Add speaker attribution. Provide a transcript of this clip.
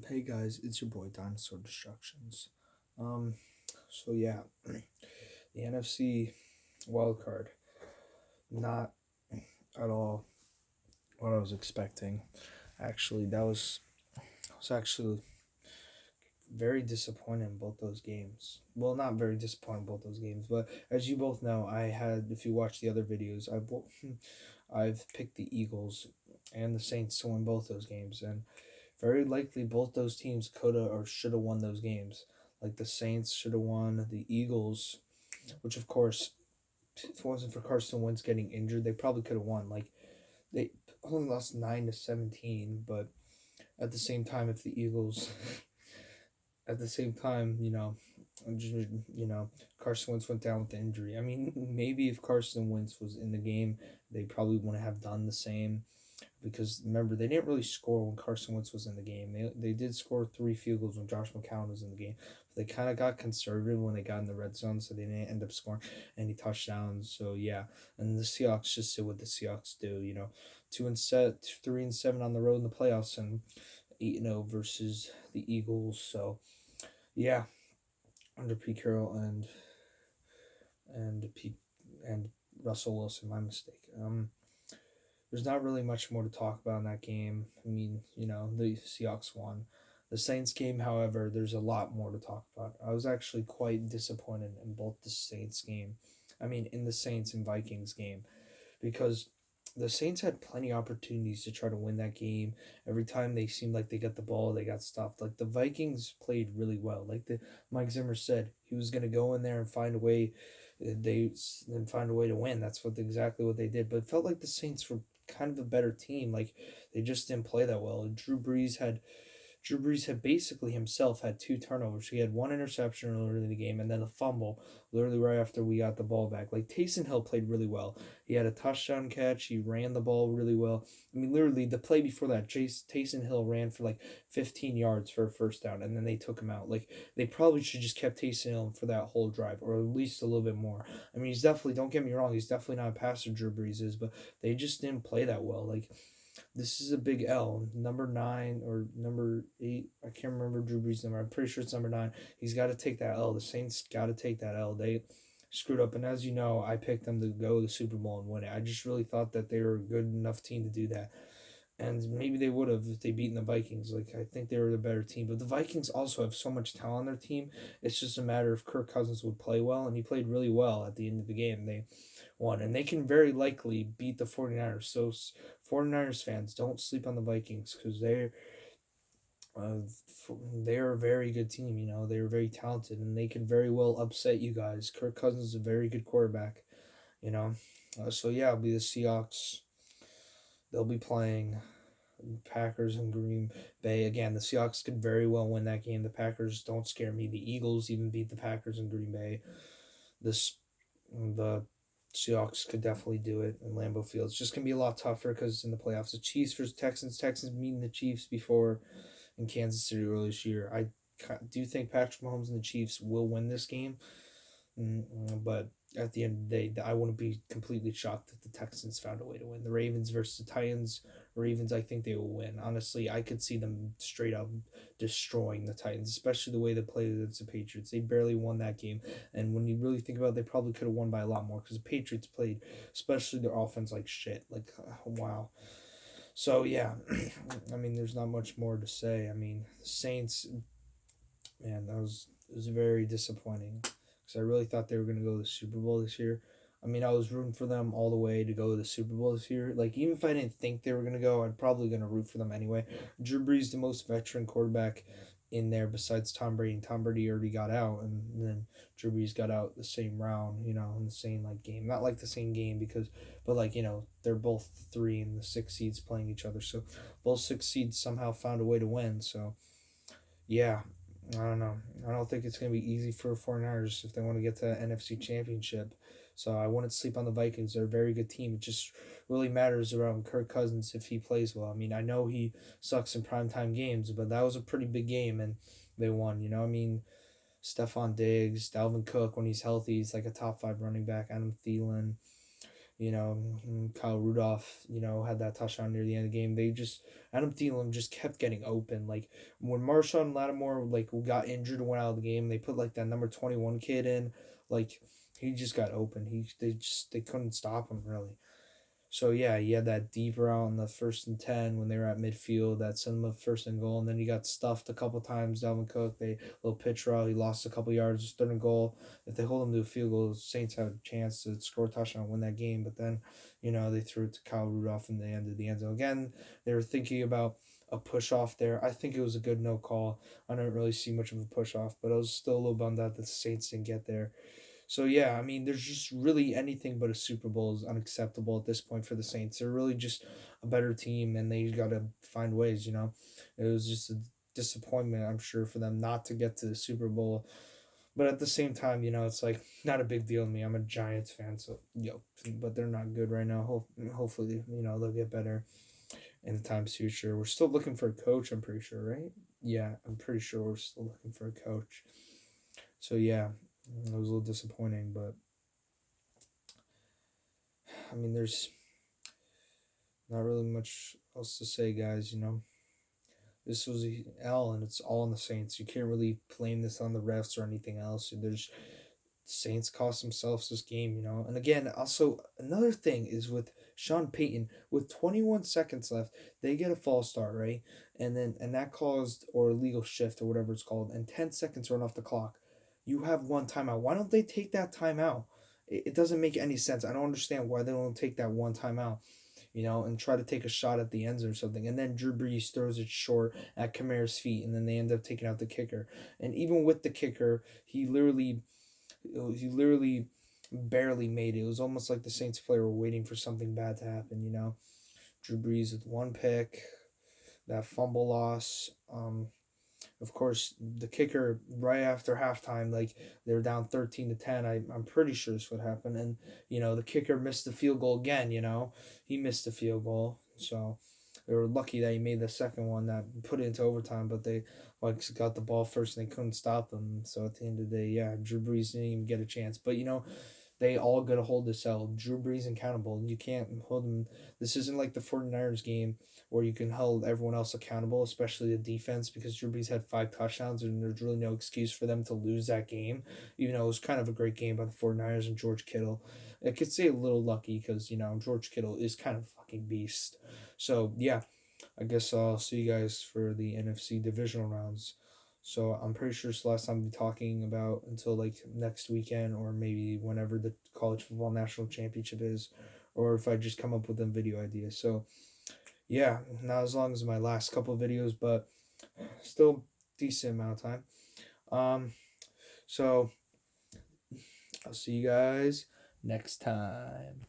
Speaker 1: Hey guys, it's your boy Dinosaur Destructions. Um, so yeah, the NFC wild card, not at all what I was expecting. Actually, was actually very disappointed in both those games. Well, not very disappointed in both those games, but as you both know, if you watch the other videos, I've picked the Eagles and the Saints to win both those games, and very likely both those teams could have or should have won those games. Like the Saints should have won, the Eagles, which of course, if it wasn't for Carson Wentz getting injured, they probably could have won. Like they only lost 9-17, but at the same time, if the Eagles, at the same time, you know, Carson Wentz went down with the injury. I mean, maybe if Carson Wentz was in the game, they probably wouldn't have done the same because remember they didn't really score when Carson Wentz was in the game. They did score 3 field goals when Josh McCown was in the game. But they kind of got conservative when they got in the red zone, so they didn't end up scoring any touchdowns. So yeah, and the Seahawks just did what the Seahawks do. 3-7 on the road in the playoffs, and 8-0 versus the Eagles. So yeah, under Pete Carroll and Pete and Russell Wilson, my mistake. There's not really much more to talk about in that game. I mean, the Seahawks won. The Saints game, however, there's a lot more to talk about. I was actually quite disappointed in both the Saints game. I mean, in the Saints and Vikings game, because the Saints had plenty of opportunities to try to win that game. Every time they seemed like they got the ball, they got stopped. Like the Vikings played really well. Like the Mike Zimmer said, he was going to go in there and find a way. They and find a way to win. That's exactly what they did. But it felt like the Saints were kind of a better team. Like they just didn't play that well. Drew Brees had basically himself had 2 turnovers. He had 1 interception earlier in the game and then a fumble literally right after we got the ball back. Like Taysom Hill played really well. He had a touchdown catch. He ran the ball really well. I mean, literally the play before that, Taysom Hill ran for like 15 yards for a first down, and then they took him out. Like they probably should just kept Taysom Hill for that whole drive, or at least a little bit more. I mean, he's definitely, don't get me wrong, he's definitely not a passer. Drew Brees is, but they just didn't play that well. Like this is a big L. Number 9 or number 8, I can't remember Drew Brees' number. I'm pretty sure it's number 9. He's got to take that L. The Saints got to take that L. They screwed up, and as you know, I picked them to go to the Super Bowl and win it. I just really thought that they were a good enough team to do that, and maybe they would have if they beaten the Vikings. Like I think they were the better team, but the Vikings also have so much talent on their team. It's just a matter of Kirk Cousins would play well, and he played really well at the end of the game. They won, and they can very likely beat the 49ers. So 49ers fans, don't sleep on the Vikings because uh, they're a very good team. They're very talented, and they can very well upset you guys. Kirk Cousins is a very good quarterback. You know, so yeah, it'll be the Seahawks. They'll be playing Packers and Green Bay. Again, the Seahawks could very well win that game. The Packers don't scare me. The Eagles even beat the Packers in Green Bay. This the Seahawks could definitely do it in Lambeau Field. It's just gonna be a lot tougher because in the playoffs, the Chiefs versus Texans. Texans meeting the Chiefs before in Kansas City earlier this year. I do think Patrick Mahomes and the Chiefs will win this game. But at the end of the day, I wouldn't be completely shocked if the Texans found a way to win. The Ravens versus the Titans. Ravens, I think they will win. Honestly, I could see them straight up destroying the Titans, especially the way they played against the Patriots. They barely won that game, and when you really think about it, they probably could have won by a lot more because the Patriots played, especially their offense, like shit. Like, wow. So yeah, I mean, there's not much more to say. I mean, the Saints, man, it was very disappointing because I really thought they were gonna go to the Super Bowl this year. I mean, I was rooting for them all the way to go to the Super Bowl this year. Like, even if I didn't think they were gonna go, I'd probably gonna root for them anyway. Drew Brees, the most veteran quarterback in there besides Tom Brady. And Tom Brady already got out, and then Drew Brees got out the same round. In the same like game, not like the same game but like they're both 3 and the 6 seeds playing each other. So both 6 seeds somehow found a way to win. So yeah, I don't know. I don't think it's going to be easy for 49ers if they want to get to the NFC Championship. So I wouldn't sleep on the Vikings. They're a very good team. It just really matters around Kirk Cousins if he plays well. I mean, I know he sucks in primetime games, but that was a pretty big game and they won. I mean, Stephon Diggs, Dalvin Cook, when he's healthy, he's like a top 5 running back. Adam Thielen, You know, Kyle Rudolph, had that touchdown near the end of the game. Adam Thielen just kept getting open. Like when Marshawn Lattimore got injured and went out of the game, they put like that number 21 kid in. Like he just got open. They couldn't stop him really. So yeah, he had that deep route on the 1st and 10 when they were at midfield that sent them up 1st and goal, and then he got stuffed a couple times. Dalvin Cook, they little pitch route, he lost a couple yards, 3rd and goal. If they hold him to a field goal, the Saints have a chance to score a touchdown and win that game. But then, they threw it to Kyle Rudolph in the end of the end zone. Again, they were thinking about a push off there. I think it was a good no call. I didn't really see much of a push off, but I was still a little bummed out that the Saints didn't get there. So yeah, I mean, there's just really anything but a Super Bowl is unacceptable at this point for the Saints. They're really just a better team, and they got to find ways. It was just a disappointment, I'm sure, for them not to get to the Super Bowl. But at the same time, it's like not a big deal to me. I'm a Giants fan, so but they're not good right now. Hopefully, they'll get better in the time's future. We're still looking for a coach. I'm pretty sure, right? Yeah, I'm pretty sure we're still looking for a coach. So yeah, it was a little disappointing, but I mean, there's not really much else to say, guys. This was a L, and it's all on the Saints. You can't really blame this on the refs or anything else. There's Saints cost themselves this game, And again, also another thing is with Sean Payton, with 21 seconds left, they get a false start, right? And that caused or illegal shift or whatever it's called, and 10 seconds run off the clock. You have one timeout. Why don't they take that timeout? It doesn't make any sense. I don't understand why they don't take that one timeout, and try to take a shot at the ends or something. And then Drew Brees throws it short at Kamara's feet, and then they end up taking out the kicker. And even with the kicker, he literally barely made it. It was almost like the Saints player were waiting for something bad to happen. Drew Brees with one pick, that fumble loss. Of course, the kicker right after halftime, like they were down 13-10. I'm pretty sure this would happen, and the kicker missed the field goal again. He missed the field goal, so they were lucky that he made the second one that put it into overtime. But they got the ball first and they couldn't stop them. So at the end of the day, yeah, Drew Brees didn't even get a chance. But they all got to hold this out. Drew Brees accountable. You can't hold him. This isn't like the 49ers game where you can hold everyone else accountable, especially the defense, because Drew Brees had 5 touchdowns and there's really no excuse for them to lose that game. Even though it was kind of a great game by the 49ers and George Kittle. I could say a little lucky because, George Kittle is kind of a fucking beast. So, yeah, I guess I'll see you guys for the NFC divisional rounds. So I'm pretty sure it's the last time we'll be talking about until like next weekend or maybe whenever the college football national championship is, or if I just come up with a video idea. So yeah, not as long as my last couple of videos, but still decent amount of time. So I'll see you guys next time.